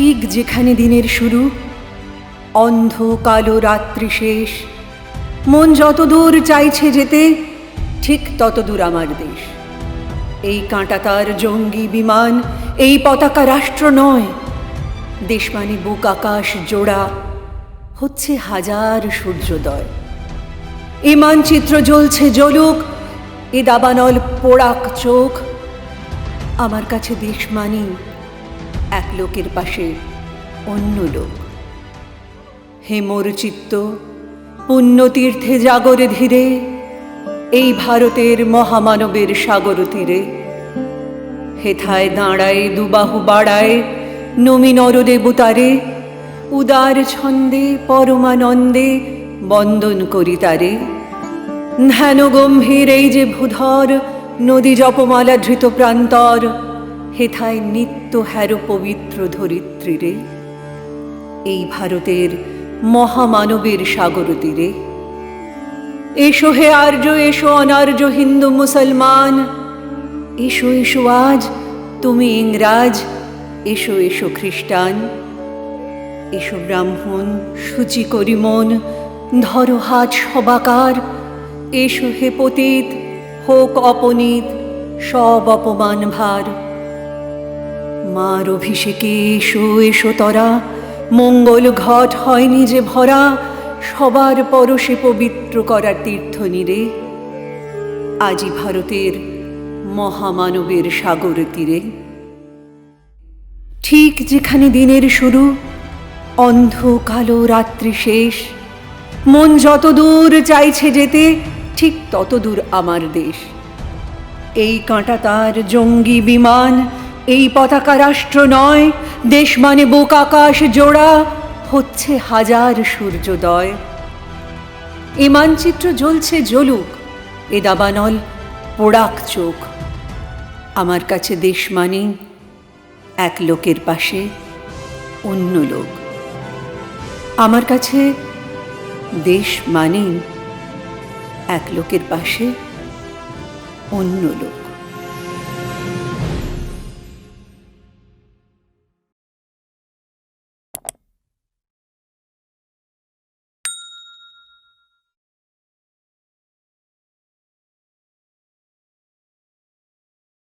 ঠিক যেখানে দিনের শুরু, অন্ধ কালো রাত্রি শেষ, মন যতদূর চাইছে যেতে, ঠিক ততদূর আমার দেশ। এই কাঁটাতার জঙ্গি বিমান, এই পতাকা রাষ্ট্র নয়, দেশ মানে বুক আকাশ জোড়া, হচ্ছে হাজার সূর্যোদয়। এ মানচিত্র জ্বলছে জ্বলুক, এ দাবানল পোড়াক চোখ, আমার কাছে দেশ মানি এক লোকের পাশে অন্য লোক। হে মোর চিত্ত, পুণ্যতীর্থে জাগরে ধীরে, এই ভারতের মহামানবের সাগর তীরে। হেথায় দাঁড়ায় দুবাহু বাড়ায়, নমি নরদেবতারে, উদার ছন্দে পরমানন্দে বন্দন করি তারে। ধ্যান গম্ভীর এই যে ভূধর, নদী জপমালা ধৃত প্রান্তর, হেথায় নিত্য হ্যারো পবিত্র ধরিত্রীরে। এই ভারতের মহামানবের সাগর তীরে। এসো হে আর্য, এসো অনার্য হিন্দু মুসলমান, এসো এসো আজ তুমি ইংরাজ, এসো এসো খ্রিস্টান। এসো ব্রাহ্মণ সূচি করি মন, ধরো হাত সবাকার, এসো হে পতিত হোক অপনীত সব অপমান ভার। মার অভিষেকে এসো এসো তরা, মঙ্গল ঘট হয়নি যে ভরা, সবার পরশে পবিত্র করার তীর্থ নীরে। আজি ভারতের মহামানবের সাগর তীরে। ঠিক যেখানে দিনের শুরু, অন্ধ কালো রাত্রি শেষ, মন যত দূর চাইছে যেতে, ঠিক তত দূর আমার দেশ। এই কাঁটাতার জঙ্গি বিমান, এই পতাকা রাষ্ট্র নয়, দেশ মানে বুক আকাশ জোড়া, হচ্ছে হাজার সূর্যোদয়। এ মানচিত্র জ্বলছে জ্বলুক, এ দাবানল পোড়াক চোখ, আমার কাছে দেশ মানে এক লোকের পাশে অন্য লোক। আমার কাছে দেশ মানে এক লোকের পাশে অন্য লোক।